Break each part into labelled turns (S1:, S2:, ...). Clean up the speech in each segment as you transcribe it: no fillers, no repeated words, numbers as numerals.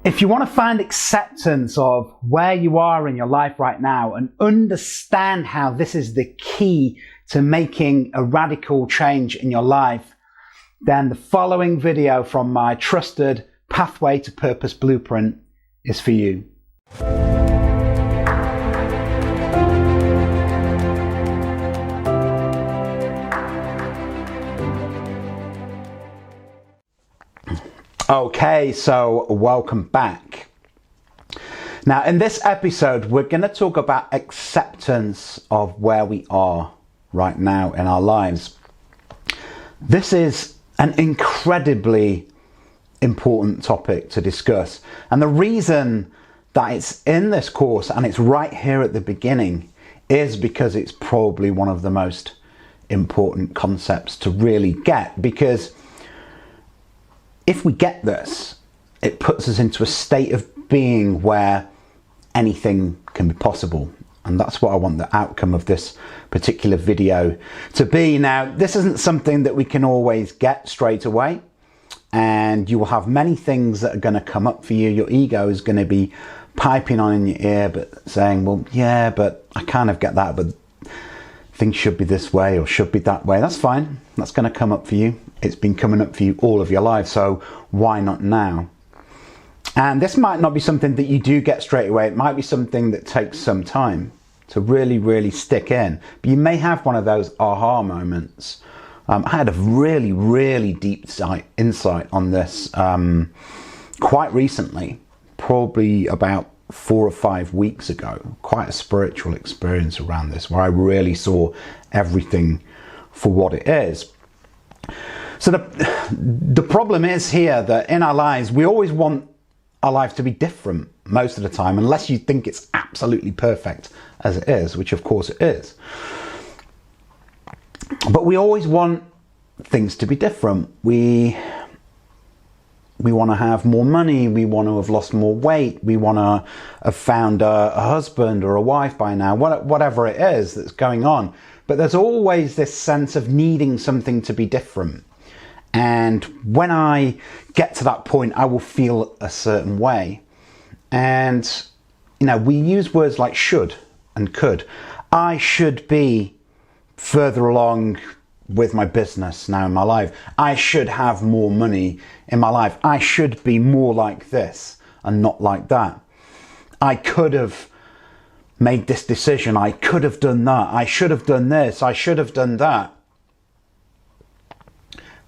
S1: If you want to find acceptance of where you are in your life right now and understand how this is the key to making a radical change in your life, then the following video from my trusted Pathway to Purpose blueprint is for you. Okay, so welcome back. Now, in this episode, we're going to talk about acceptance of where we are right now in our lives. This is an incredibly important topic to discuss. And the reason that it's in this course and it's right here at the beginning is because it's probably one of the most important concepts to really get, because if we get this, it puts us into a state of being where anything can be possible. And that's what I want the outcome of this particular video to be. Now, this isn't something that we can always get straight away. And you will have many things that are going to come up for you. Your ego is going to be piping on in your ear, but saying, well, yeah, but I kind of get that, but things should be this way or should be that way. That's fine. That's going to come up for you. It's been coming up for you all of your life, so why not now? And this might not be something that you do get straight away. It might be something that takes some time to really stick in. But you may have one of those aha moments. I had a really deep insight on this quite recently, probably about 4 or 5 weeks ago. Quite a spiritual experience around this, where I really saw everything for what it is. So the problem is here that in our lives, we always want our life to be different most of the time, unless you think it's absolutely perfect as it is, which of course it is. But we always want things to be different. We want to have more money, we want to have lost more weight, we want to have found a husband or a wife by now, whatever it is that's going on. But there's always this sense of needing something to be different. And when I get to that point, I will feel a certain way. And, you know, we use words like should and could. I should be further along with my business now in my life. I should have more money in my life. I should be more like this and not like that. I could have made this decision. I could have done that. I should have done this. I should have done that.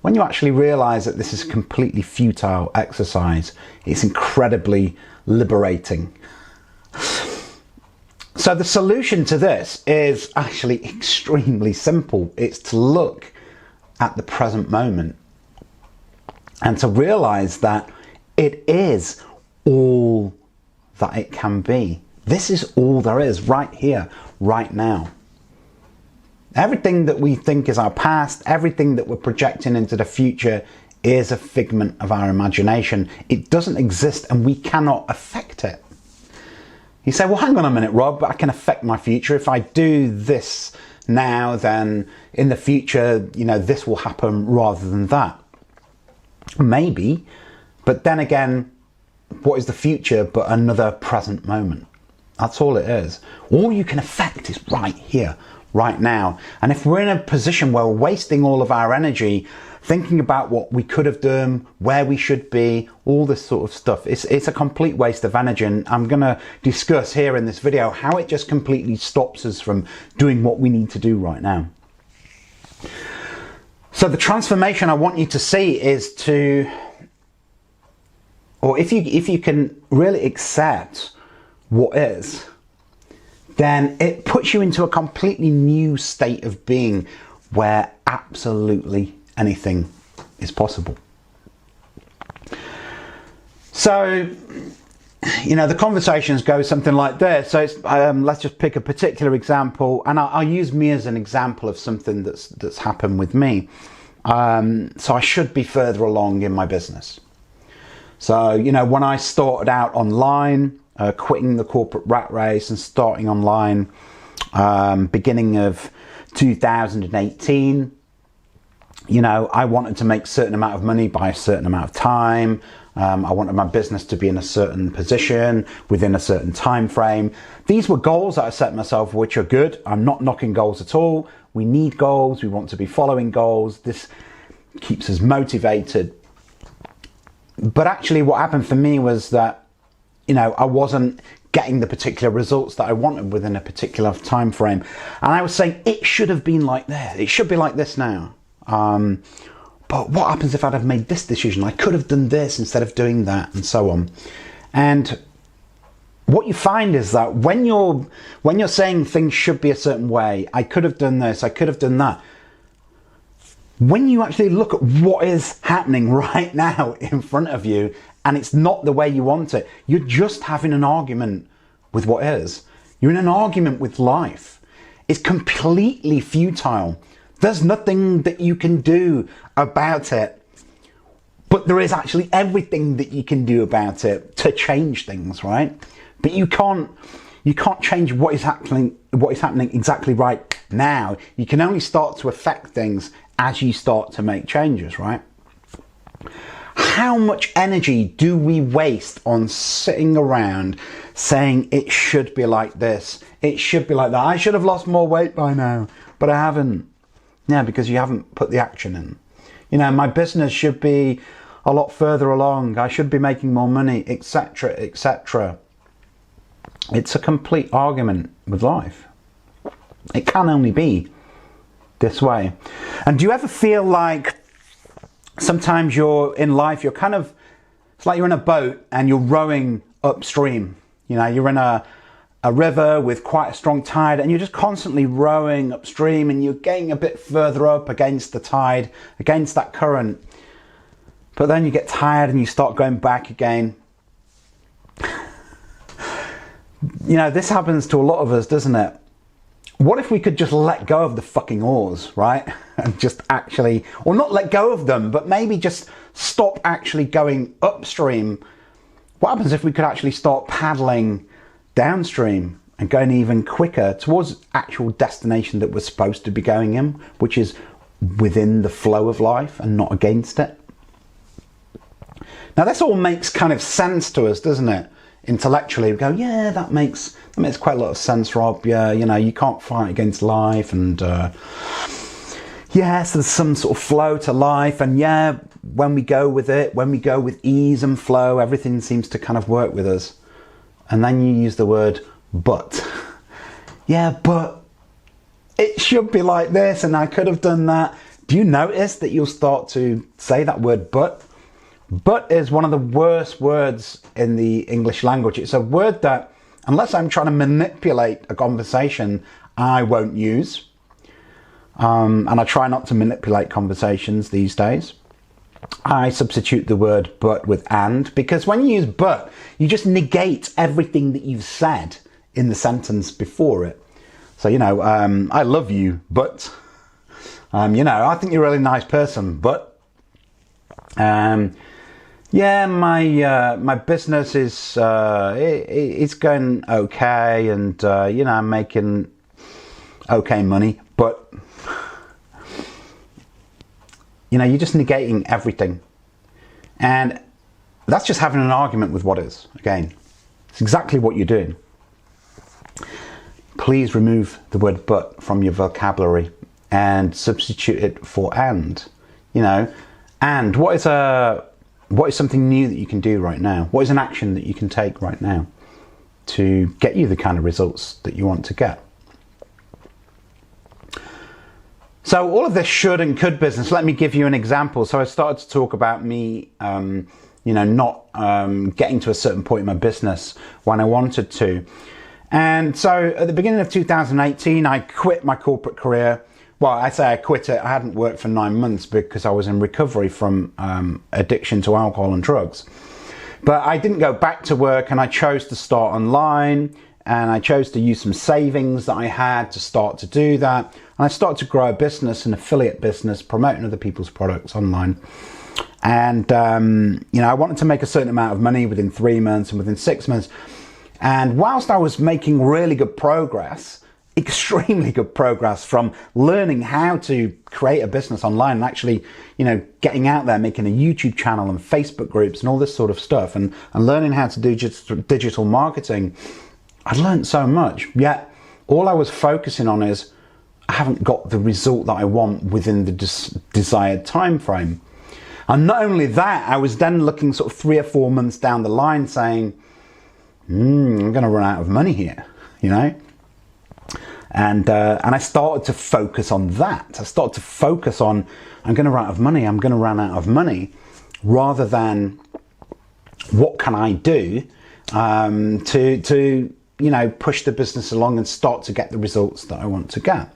S1: When you actually realize that this is a completely futile exercise, it's incredibly liberating. So the solution to this is actually extremely simple. It's to look at the present moment and to realize that it is all that it can be. This is all there is right here, right now. Everything that we think is our past, everything that we're projecting into the future is a figment of our imagination. It doesn't exist and we cannot affect it. You say, well, hang on a minute, Rob, I can affect my future. If I do this now, then in the future, you know, this will happen rather than that. Maybe, but then again, what is the future but another present moment? That's all it is. All you can affect is right here, right now. And if we're in a position where we're wasting all of our energy thinking about what we could have done, where we should be, all this sort of stuff, it's a complete waste of energy. And I'm going to discuss here in this video how it just completely stops us from doing what we need to do right now. So the transformation I want you to see is to, or if you can really accept what is, then it puts you into a completely new state of being where absolutely anything is possible. So, you know, the conversations go something like this. So it's, let's just pick a particular example, and I'll use me as an example of something that's happened with me. So I should be further along in my business. So, you know, when I started out online, quitting the corporate rat race and starting online, beginning of 2018, you know, I wanted to make a certain amount of money by a certain amount of time. I wanted my business to be in a certain position within a certain time frame. These were goals that I set myself, which are good. I'm not knocking goals at all. We need goals. We want to be following goals. This keeps us motivated. But actually what happened for me was that, I wasn't getting the particular results that I wanted within a particular time frame. And I was saying, it should have been like this. It should be like this now. But what happens if I'd have made this decision? I could have done this instead of doing that, and so on. And what you find is that when you're saying things should be a certain way, I could have done this, I could have done that. When you actually look at what is happening right now in front of you, and it's not the way you want it, you're just having an argument with what is. You're in an argument with life. It's completely futile. There's nothing that you can do about it. But there is actually everything that you can do about it to change things, right? But you can't change what is happening exactly right now. You can only start to affect things as you start to make changes, right? How much energy do we waste on sitting around saying it should be like this, it should be like that, I should have lost more weight by now, but I haven't. Yeah, because you haven't put the action in. My business should be a lot further along, I should be making more money, etc., etc. It's a complete argument with life. It can only be this way. And do you ever feel like sometimes you're in life, it's like you're in a boat and you're rowing upstream. You're in a river with quite a strong tide and you're just constantly rowing upstream and you're getting a bit further up against the tide, against that current. But then you get tired and you start going back again. This happens to a lot of us, doesn't it? What if we could just let go of the fucking oars, right? And just actually, or not let go of them, but maybe just stop actually going upstream. What happens if we could actually start paddling downstream and going even quicker towards actual destination that we're supposed to be going in, which is within the flow of life and not against it? Now this all makes kind of sense to us, doesn't it? Intellectually, we go, yeah, that makes quite a lot of sense, Rob. Yeah, you can't fight against life, and yes, there's some sort of flow to life, and yeah, when we go with it, when we go with ease and flow, everything seems to kind of work with us. And then you use the word but. Yeah, but it should be like this, and I could have done that. Do you notice that you'll start to say that word but? But is one of the worst words in the English language. It's a word that, unless I'm trying to manipulate a conversation, I won't use. And I try not to manipulate conversations these days. I substitute the word but with and, because when you use but, you just negate everything that you've said in the sentence before it. So, I love you, but, I think you're a really nice person, but, yeah, my business is it's going okay, and I'm making okay money, but you're just negating everything, and that's just having an argument with what is. Again, it's exactly what you're doing. Please remove the word but from your vocabulary and substitute it for and. And what is something new that you can do right now? What is an action that you can take right now to get you the kind of results that you want to get? So all of this should and could business, let me give you an example. So I started to talk about me, not getting to a certain point in my business when I wanted to. And so at the beginning of 2018, I quit my corporate career. Well, I say I quit it. I hadn't worked for 9 months because I was in recovery from addiction to alcohol and drugs. But I didn't go back to work, and I chose to start online, and I chose to use some savings that I had to start to do that. And I started to grow a business, an affiliate business, promoting other people's products online. And, I wanted to make a certain amount of money within 3 months and within 6 months. And whilst I was making really good progress, extremely good progress from learning how to create a business online and actually, getting out there, making a YouTube channel and Facebook groups and all this sort of stuff, and learning how to do digital marketing. I'd learned so much, yet all I was focusing on is I haven't got the result that I want within the desired time frame. And not only that, I was then looking sort of 3 or 4 months down the line saying, I'm going to run out of money here, And I started to focus on that. I started to focus on, I'm going to run out of money, rather than what can I do to push the business along and start to get the results that I want to get.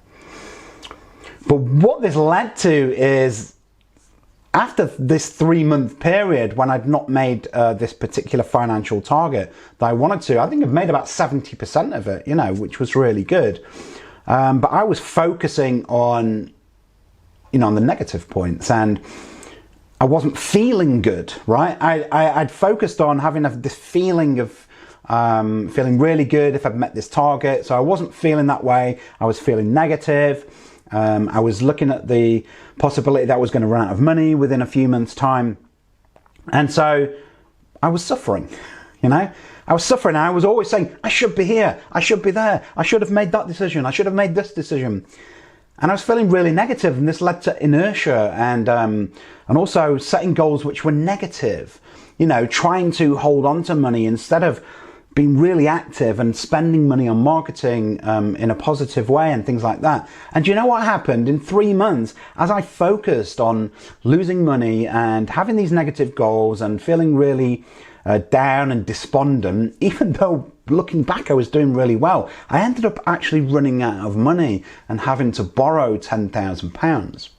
S1: But what this led to is, after this 3-month period, when I'd not made this particular financial target that I wanted to, I think I've made about 70% of it, which was really good. But I was focusing on, on the negative points, and I wasn't feeling good, right? I'd focused on having this feeling of feeling really good if I'd met this target. So I wasn't feeling that way. I was feeling negative. I was looking at the possibility that I was going to run out of money within a few months' time. And so I was suffering, I was suffering. I was always saying, I should be here. I should be there. I should have made that decision. I should have made this decision. And I was feeling really negative, and this led to inertia and also setting goals which were negative, trying to hold on to money instead of being really active and spending money on marketing in a positive way and things like that. And do you know what happened? In 3 months, as I focused on losing money and having these negative goals and feeling really down and despondent, even though looking back I was doing really well, I ended up actually running out of money and having to borrow £10,000,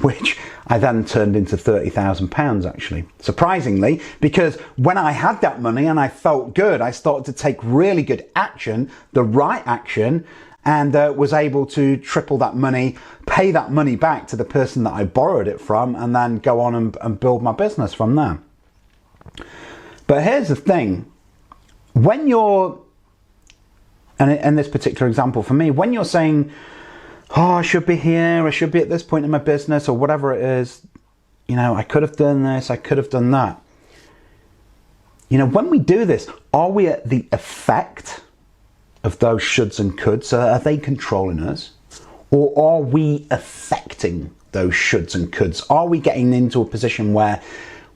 S1: which I then turned into £30,000 actually, surprisingly, because when I had that money and I felt good, I started to take really good action, the right action, and was able to triple that money, pay that money back to the person that I borrowed it from, and then go on and build my business from there. But here's the thing, when you're, and in this particular example for me, when you're saying, I should be here, I should be at this point in my business, or whatever it is, I could have done this, I could have done that. When we do this, are we at the effect of those shoulds and coulds? Are they controlling us? Or are we affecting those shoulds and coulds? Are we getting into a position where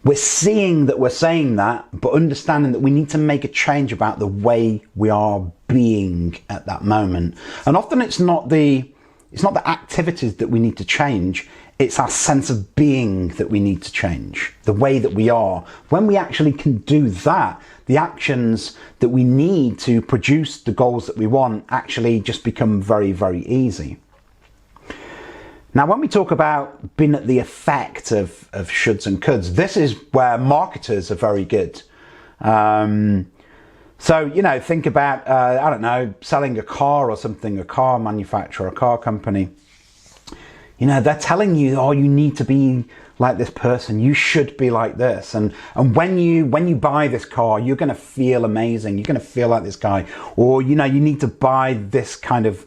S1: we're seeing that we're saying that, but understanding that we need to make a change about the way we are being at that moment? And often it's not the activities that we need to change, it's our sense of being that we need to change, the way that we are. When we actually can do that, the actions that we need to produce the goals that we want actually just become very, very easy. Now, when we talk about being at the effect of shoulds and coulds, this is where marketers are very good. So, think about, selling a car or something, a car manufacturer, a car company. They're telling you, you need to be like this person. You should be like this. And when you buy this car, you're going to feel amazing. You're going to feel like this guy. Or, you need to buy this kind of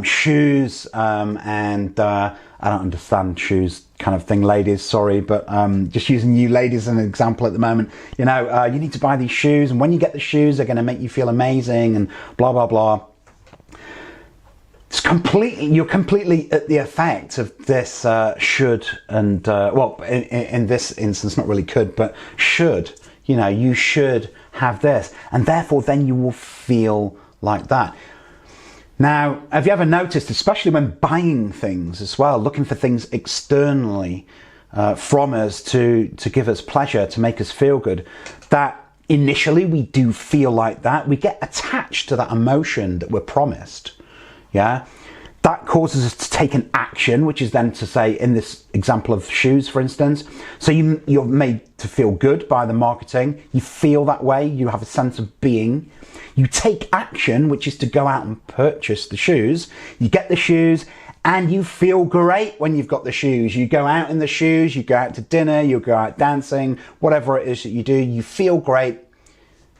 S1: shoes, and I don't understand shoes kind of thing, ladies, sorry, but just using you ladies as an example at the moment. You need to buy these shoes, and when you get the shoes, they're going to make you feel amazing, and blah blah blah. You're completely at the effect of this should and in this instance, not really could, but should. You should have this, and therefore then you will feel like that. Now, have you ever noticed, especially when buying things as well, looking for things externally from us to give us pleasure, to make us feel good, that initially we do feel like that. We get attached to that emotion that we're promised. Yeah, that causes us to take an action, which is then to say, in this example of shoes, for instance, so you're made to feel good by the marketing. You feel that way. You have a sense of being. You take action, which is to go out and purchase the shoes. You get the shoes and you feel great when you've got the shoes. You go out in the shoes, you go out to dinner, you go out dancing, whatever it is that you do, you feel great.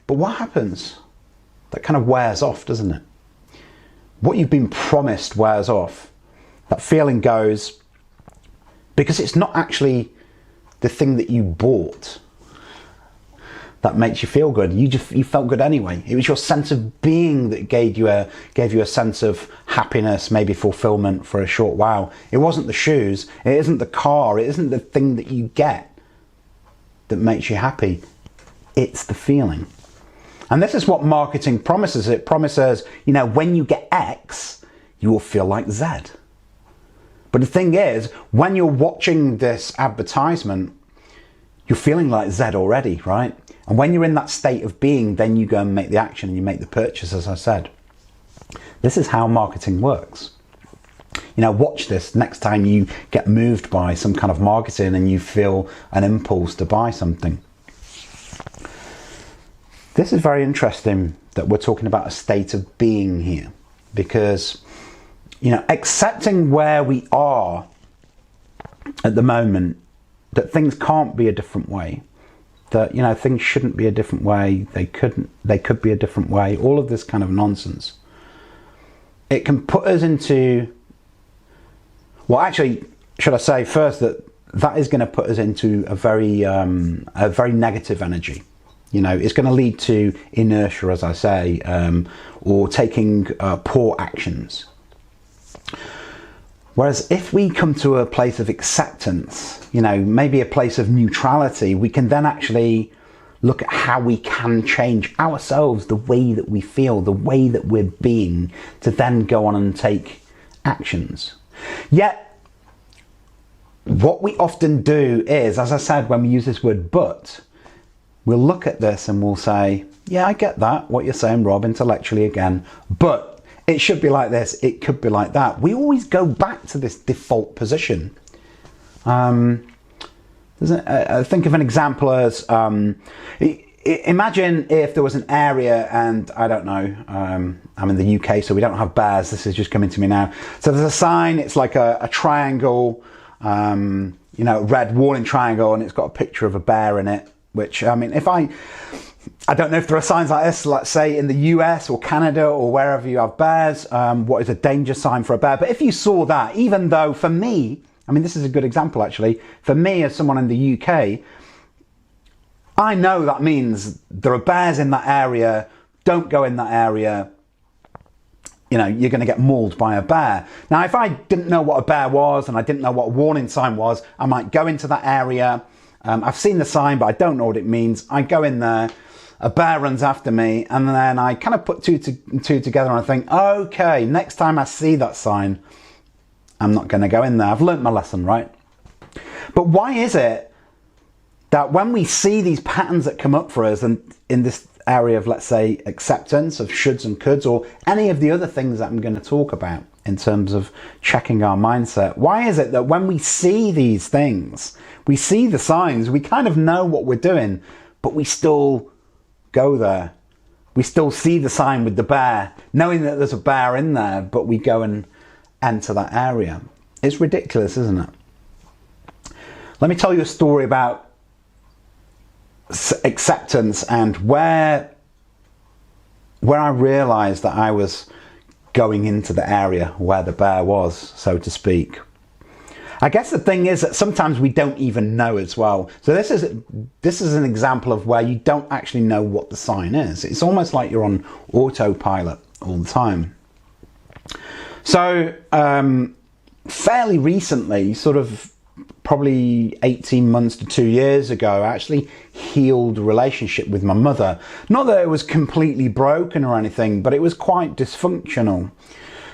S1: But what happens? that kind of wears off, doesn't it? What you've been promised wears off. That feeling goes because it's not actually the thing that you bought that makes you feel good. You felt good anyway. It was your sense of being that gave you a sense of happiness, maybe fulfillment for a short while. It wasn't the shoes, it isn't the car, it isn't the thing that you get that makes you happy. It's the feeling. And this is what marketing promises. It promises, when you get X, you will feel like Z. But the thing is, when you're watching this advertisement, you're feeling like Z already, right? And when you're in that state of being, then you go and make the action and you make the purchase, as I said. This is how marketing works. Watch this next time you get moved by some kind of marketing and you feel an impulse to buy something. This is very interesting that we're talking about a state of being here, because, accepting where we are at the moment, that things can't be a different way, that, things shouldn't be a different way, they could be a different way, all of this kind of nonsense. It can put us into, well, actually, should I say first that is going to put us into a very negative energy. It's going to lead to inertia, as I say, or taking poor actions. Whereas if we come to a place of acceptance, maybe a place of neutrality, we can then actually look at how we can change ourselves, the way that we feel, the way that we're being, to then go on and take actions. Yet, what we often do is, as I said, when we use this word but, we'll look at this and we'll say, yeah, I get that, what you're saying, Rob, intellectually again, but it should be like this, it could be like that. We always go back to this default position. Think of an example as, imagine if there was an area, and I don't know, I'm in the UK, so we don't have bears, this is just coming to me now. So there's a sign, it's like a triangle, a red warning triangle, and it's got a picture of a bear in it. Which, I don't know if there are signs like this, let's say in the US or Canada or wherever you have bears, what is a danger sign for a bear. But if you saw that, even though for me, this is a good example actually, for me as someone in the UK, I know that means there are bears in that area, don't go in that area, you're going to get mauled by a bear. Now, if I didn't know what a bear was and I didn't know what a warning sign was, I might go into that area. I've seen the sign, but I don't know what it means. I go in there, a bear runs after me, and then I kind of put two together and I think, okay, next time I see that sign, I'm not going to go in there. I've learnt my lesson, right? But why is it that when we see these patterns that come up for us, and in this area of, let's say, acceptance of shoulds and coulds, or any of the other things that I'm going to talk about in terms of checking our mindset, why is it that when we see these things, we see the signs, we kind of know what we're doing, but we still go there? We still see the sign with the bear, knowing that there's a bear in there, but we go and enter that area. It's ridiculous, isn't it? Let me tell you a story about acceptance and where I realized that I was going into the area where the bear was, so to speak. I guess the thing is that sometimes we don't even know as well. So this is an example of where you don't actually know what the sign is. It's almost like you're on autopilot all the time. So fairly recently, sort of probably 18 months to 2 years ago, I actually healed a relationship with my mother. Not that it was completely broken or anything, but it was quite dysfunctional.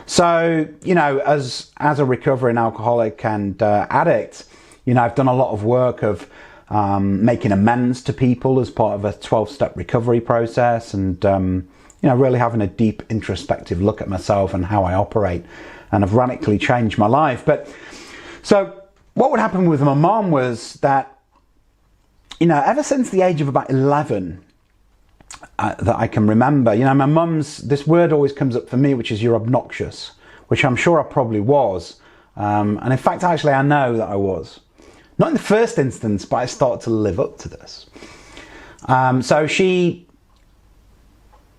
S1: So, as a recovering alcoholic and addict, I've done a lot of work of making amends to people as part of a 12-step recovery process, and really having a deep introspective look at myself and how I operate, and have radically changed my life. But so what would happen with my mom was that, ever since the age of about 11, that I can remember, my mum's, this word always comes up for me, which is you're obnoxious, which I'm sure I probably was. And in fact, actually, I know that I was. Not in the first instance, but I started to live up to this. So she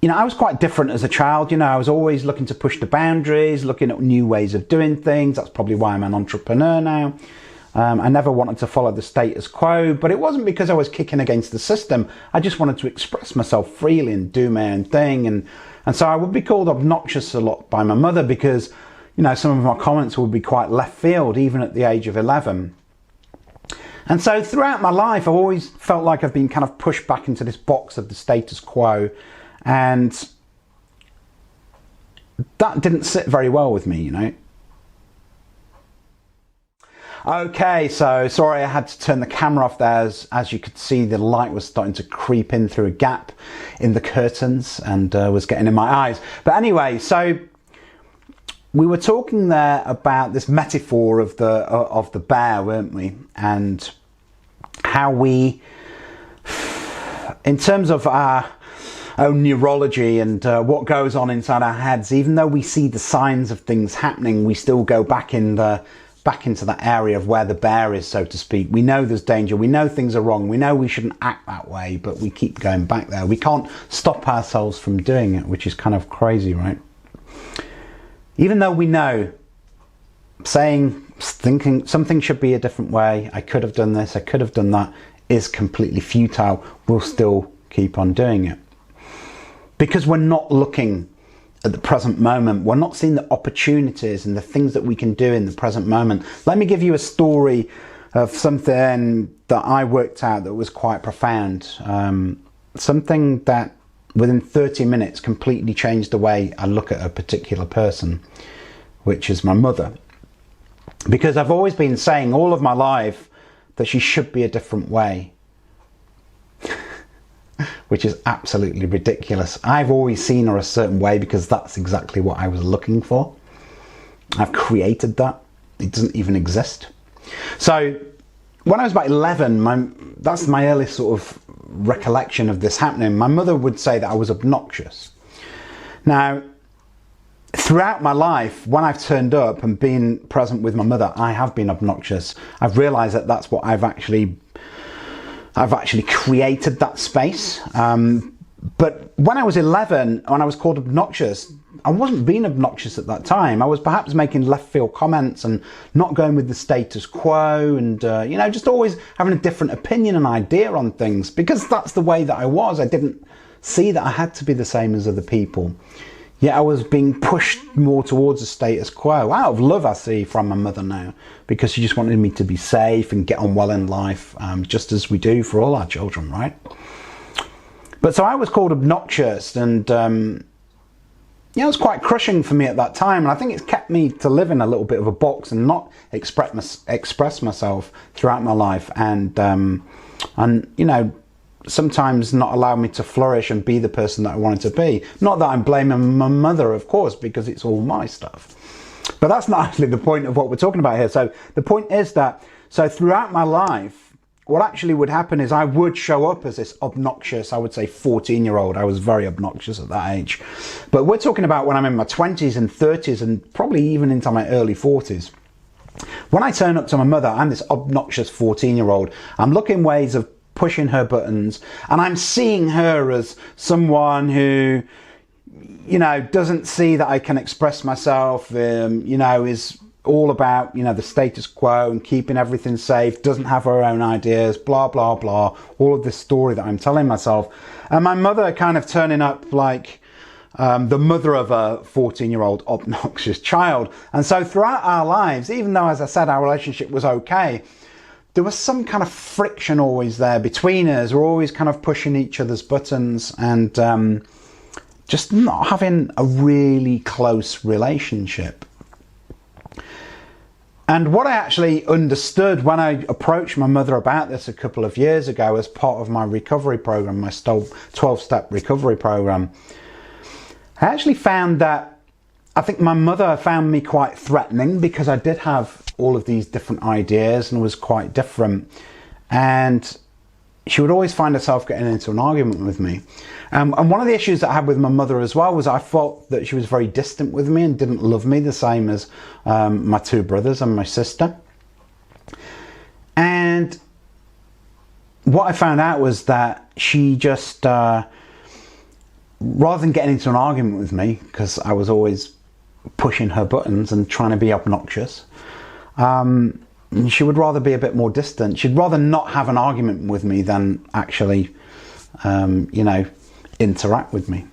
S1: I was quite different as a child. I was always looking to push the boundaries, looking at new ways of doing things. That's probably why I'm an entrepreneur now. I never wanted to follow the status quo, but it wasn't because I was kicking against the system. I just wanted to express myself freely and do my own thing. And so I would be called obnoxious a lot by my mother because, some of my comments would be quite left field, even at the age of 11. And so throughout my life, I've always felt like I've been kind of pushed back into this box of the status quo. And that didn't sit very well with me, Okay, so sorry I had to turn the camera off there. As you could see, the light was starting to creep in through a gap in the curtains and was getting in my eyes. But anyway, so we were talking there about this metaphor of the bear, weren't we? And how we, in terms of our own neurology and what goes on inside our heads, even though we see the signs of things happening, we still go back into that area of where the bear is, so to speak. We know there's danger, we know things are wrong, we know we shouldn't act that way, but we keep going back there. We can't stop ourselves from doing it, which is kind of crazy, right? Even though we know, thinking something should be a different way, I could have done this, I could have done that, is completely futile, we'll still keep on doing it. Because we're not looking at the present moment, we're not seeing the opportunities and the things that we can do in the present moment. Let me give you a story of something that I worked out that was quite profound. Something that within 30 minutes completely changed the way I look at a particular person, which is my mother. Because I've always been saying all of my life that she should be a different way. Which is absolutely ridiculous. I've always seen her a certain way because that's exactly what I was looking for. I've created that. It doesn't even exist. So when I was about 11, that's my earliest sort of recollection of this happening. My mother would say that I was obnoxious. Now, throughout my life, when I've turned up and been present with my mother, I have been obnoxious. I've realized that that's what I've actually created that space. But when I was 11, when I was called obnoxious, I wasn't being obnoxious at that time. I was perhaps making left field comments and not going with the status quo and, just always having a different opinion and idea on things because that's the way that I was. I didn't see that I had to be the same as other people. Yet I was being pushed more towards the status quo. Out of love, I see, from my mother now, because she just wanted me to be safe and get on well in life, just as we do for all our children, right? But so I was called obnoxious, and it was quite crushing for me at that time. And I think it's kept me to live in a little bit of a box and not express myself throughout my life, and sometimes not allow me to flourish and be the person that I wanted to be. Not that I'm blaming my mother, of course, because it's all my stuff. But that's not actually the point of what we're talking about here. So the point is that, so throughout my life, what actually would happen is I would show up as this obnoxious, I would say 14-year-old. I was very obnoxious at that age. But we're talking about when I'm in my 20s and 30s and probably even into my early 40s. When I turn up to my mother, I'm this obnoxious 14-year-old. I'm looking ways of pushing her buttons, and I'm seeing her as someone who, doesn't see that I can express myself, is all about, the status quo and keeping everything safe, doesn't have her own ideas, blah, blah, blah, all of this story that I'm telling myself. And my mother kind of turning up like the mother of a 14-year-old obnoxious child. And so throughout our lives, even though, as I said, our relationship was okay, there was some kind of friction always there between us. We're always kind of pushing each other's buttons and just not having a really close relationship. And what I actually understood when I approached my mother about this a couple of years ago as part of my recovery program, my 12-step recovery program, I actually found that I think my mother found me quite threatening because I did have all of these different ideas and was quite different, and she would always find herself getting into an argument with me. And one of the issues that I had with my mother as well was I felt that she was very distant with me and didn't love me the same as my two brothers and my sister. And what I found out was that she just rather than getting into an argument with me, because I was always pushing her buttons and trying to be obnoxious, she would rather be a bit more distant. She'd rather not have an argument with me than actually, interact with me.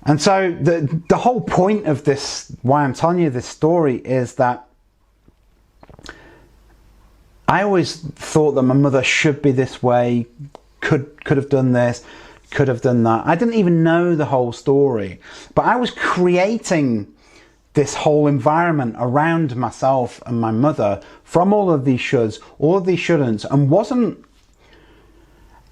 S1: And so the whole point of this, why I'm telling you this story, is that I always thought that my mother should be this way, could have done this, could have done that. I didn't even know the whole story, but I was creating this whole environment around myself and my mother from all of these shoulds, all of these shouldn'ts, and wasn't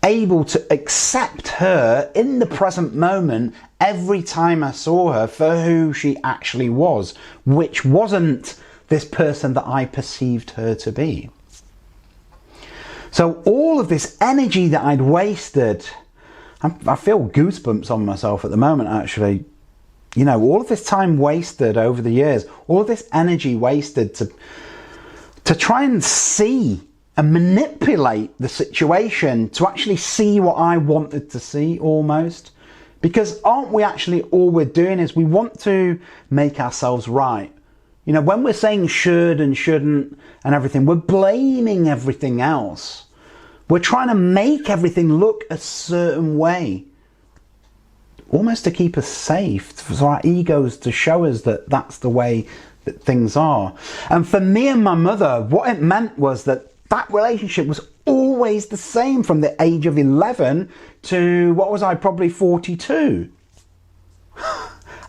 S1: able to accept her in the present moment every time I saw her for who she actually was, which wasn't this person that I perceived her to be. So all of this energy that I'd wasted, I feel goosebumps on myself at the moment, actually. All of this time wasted over the years, all of this energy wasted to try and see and manipulate the situation, to actually see what I wanted to see, almost. Because aren't we actually, all we're doing is we want to make ourselves right. When we're saying should and shouldn't and everything, we're blaming everything else. We're trying to make everything look a certain way, almost to keep us safe, for our egos to show us that that's the way that things are. And for me and my mother, what it meant was that relationship was always the same from the age of 11 to, what was I, probably 42.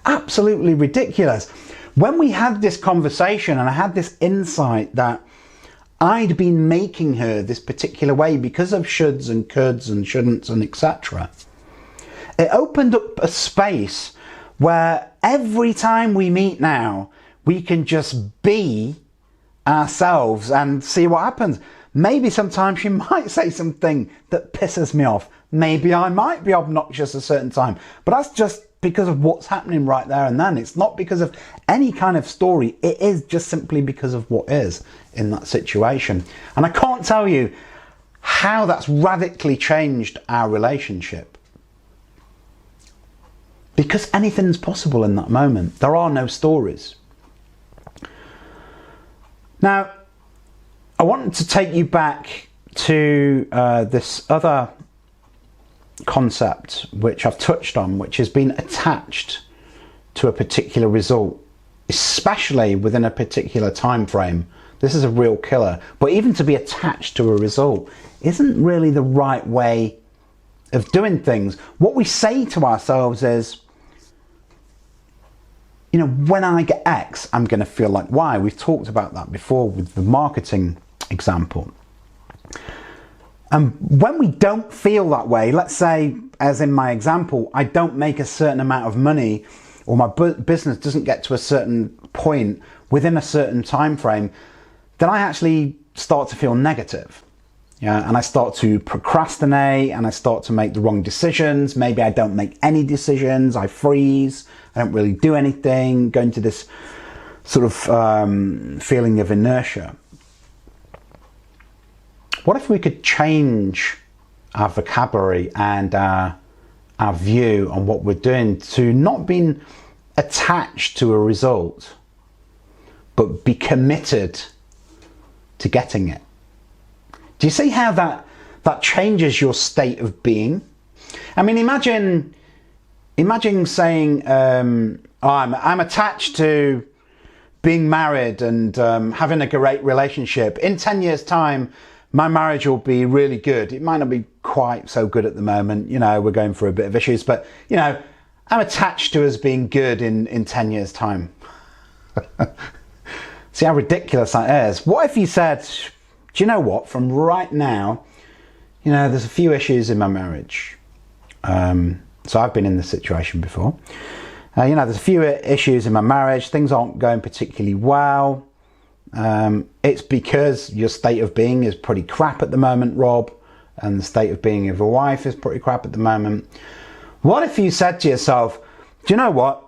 S1: Absolutely ridiculous. When we had this conversation and I had this insight that I'd been making her this particular way because of shoulds and coulds and shouldn'ts and etc., it opened up a space where every time we meet now, we can just be ourselves and see what happens. Maybe sometimes she might say something that pisses me off. Maybe I might be obnoxious at a certain time, but that's just because of what's happening right there and then. It's not because of any kind of story. It is just simply because of what is in that situation. And I can't tell you how that's radically changed our relationship. Because anything's possible in that moment. There are no stories. Now, I want to take you back to this other concept which I've touched on, which has been attached to a particular result, especially within a particular time frame. This is a real killer. But even to be attached to a result isn't really the right way of doing things. What we say to ourselves is, when I get X, I'm going to feel like Y. We've talked about that before with the marketing example. And when we don't feel that way, let's say, as in my example, I don't make a certain amount of money, or my business doesn't get to a certain point within a certain time frame, then I actually start to feel negative. And I start to procrastinate, and I start to make the wrong decisions. Maybe I don't make any decisions. I freeze. I don't really do anything. Go into this sort of feeling of inertia. What if we could change our vocabulary and our view on what we're doing to not being attached to a result, but be committed to getting it? Do you see how that changes your state of being? I mean, imagine saying, I'm attached to being married and having a great relationship. In 10 years' time, my marriage will be really good. It might not be quite so good at the moment. We're going through a bit of issues, but, I'm attached to us being good in 10 years' time. See how ridiculous that is? What if you said, do you know what? From right now, there's a few issues in my marriage. So I've been in this situation before. There's a few issues in my marriage. Things aren't going particularly well. It's because your state of being is pretty crap at the moment, Rob, and the state of being of a wife is pretty crap at the moment. What if you said to yourself, do you know what?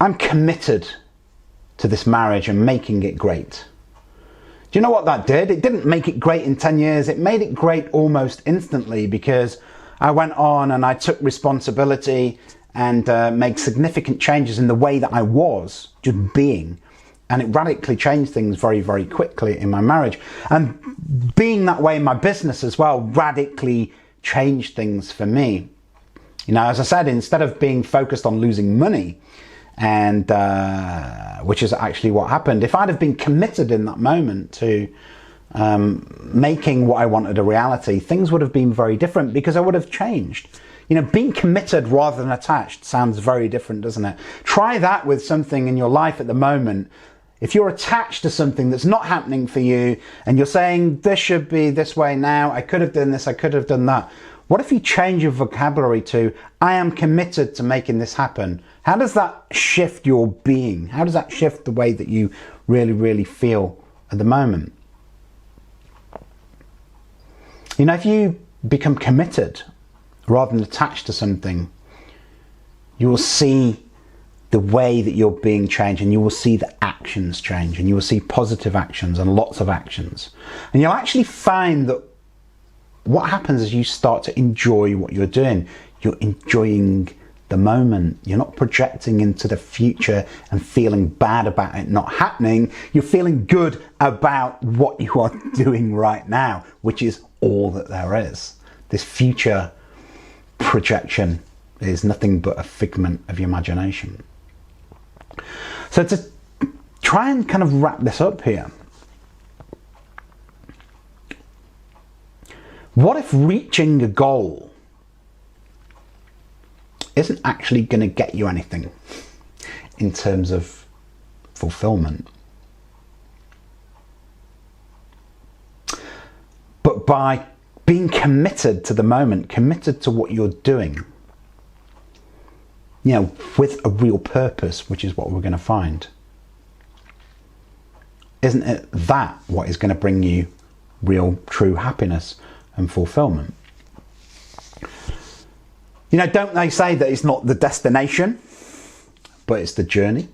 S1: I'm committed to this marriage and making it great. Do you know what that did? It didn't make it great in 10 years. It made it great almost instantly, because I went on and I took responsibility and made significant changes in the way that I was just being. And it radically changed things very, very quickly in my marriage. And being that way in my business as well radically changed things for me. You know, as I said, instead of being focused on losing money, and which is actually what happened, if I'd have been committed in that moment to making what I wanted a reality, things would have been very different because I would have changed. You know, being committed rather than attached sounds very different, doesn't it? Try that with something in your life at the moment. If you're attached to something that's not happening for you and you're saying, this should be this way now, I could have done this, I could have done that. What if you change your vocabulary to, I am committed to making this happen? How does that shift your being? How does that shift the way that you really, really feel at the moment? You know, if you become committed rather than attached to something, you will see the way that you're being changed, and you will see the actions change, and you will see positive actions and lots of actions. And you'll actually find that what happens is you start to enjoy what you're doing. You're enjoying the moment. You're not projecting into the future and feeling bad about it not happening. You're feeling good about what you are doing right now, which is all that there is. This future projection is nothing but a figment of your imagination. So to try and kind of wrap this up here, what if reaching a goal isn't actually going to get you anything in terms of fulfillment? But by being committed to the moment, committed to what you're doing, you know, with a real purpose, which is what we're going to find, isn't it that what is going to bring you real, true happiness and fulfillment? You know, don't they say that it's not the destination, but it's the journey?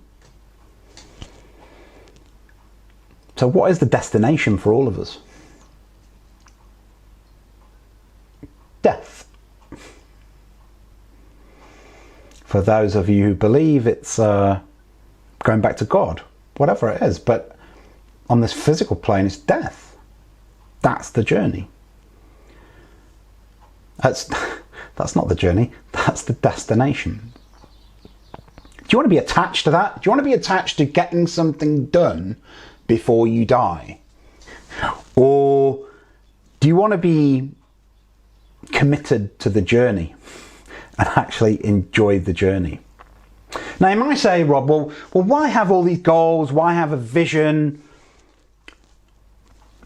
S1: So what is the destination for all of us? Death. For those of you who believe, it's going back to God, whatever it is. But on this physical plane, it's death. That's the journey. That's not the journey, that's the destination. Do you want to be attached to that? Do you want to be attached to getting something done before you die? Or do you want to be committed to the journey and actually enjoy the journey? Now you might say, Rob, well, why have all these goals? Why have a vision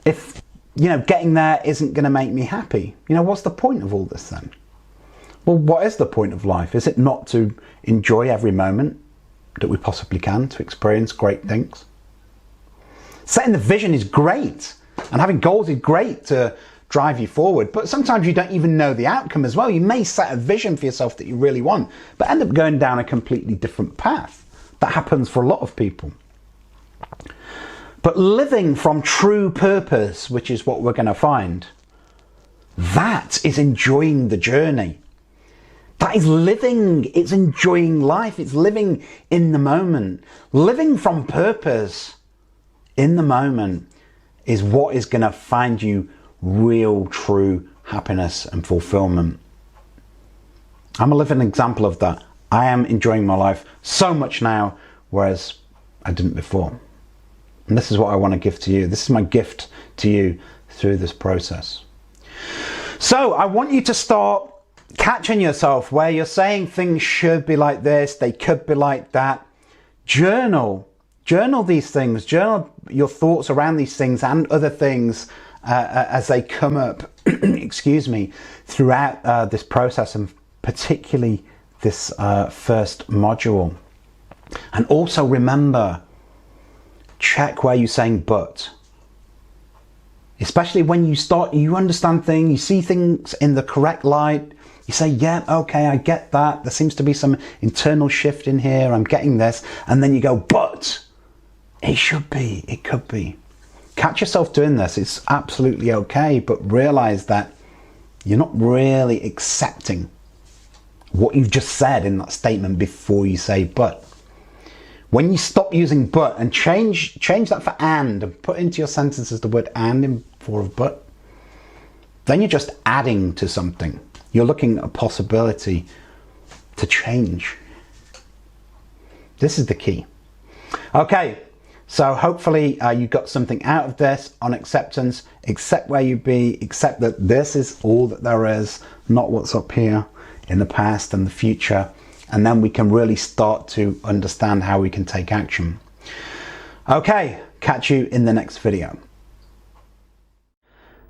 S1: if, you know, getting there isn't going to make me happy? You know, what's the point of all this then? Well, what is the point of life? Is it not to enjoy every moment that we possibly can, to experience great things? Setting the vision is great, and having goals is great to drive you forward, but sometimes you don't even know the outcome as well. You may set a vision for yourself that you really want, but end up going down a completely different path. That happens for a lot of people. But living from true purpose, which is what we're going to find, that is enjoying the journey. That is living, it's enjoying life, it's living in the moment. Living from purpose in the moment is what is going to find you real, true happiness and fulfillment. I'm a living example of that. I am enjoying my life so much now, whereas I didn't before. And this is what I want to give to you. This is my gift to you through this process. So I want you to start catching yourself where you're saying things should be like this, they could be like that. Journal these things, journal your thoughts around these things and other things as they come up, excuse me, throughout this process, and particularly this first module. And also remember, check where you're saying but. Especially when you understand things, you see things in the correct light, you say, yeah, okay, I get that. There seems to be some internal shift in here. I'm getting this. And then you go, but it should be, it could be. Catch yourself doing this. It's absolutely okay, but realize that You're not really accepting what you've just said in that statement before you say but. When you stop using but and change that for and put into your sentences the word and in for but, then you're just adding to something. You're looking at a possibility to change. This is the key. Okay, so hopefully you got something out of this on acceptance. Accept where you be, accept that this is all that there is, not what's up here in the past and the future. And then we can really start to understand how we can take action. Okay, catch you in the next video.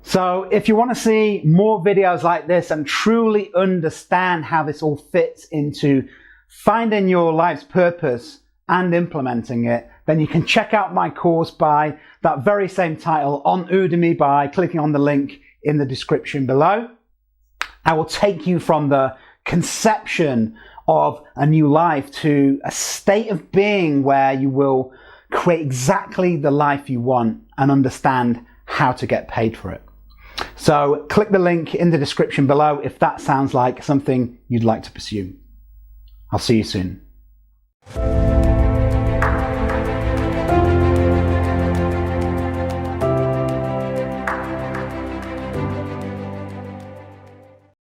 S1: So if you want to see more videos like this and truly understand how this all fits into finding your life's purpose and implementing it, then you can check out my course by that very same title on Udemy by clicking on the link in the description below. I will take you from the conception of a new life to a state of being where you will create exactly the life you want and understand how to get paid for it. So click the link in the description below if that sounds like something you'd like to pursue. I'll see you soon.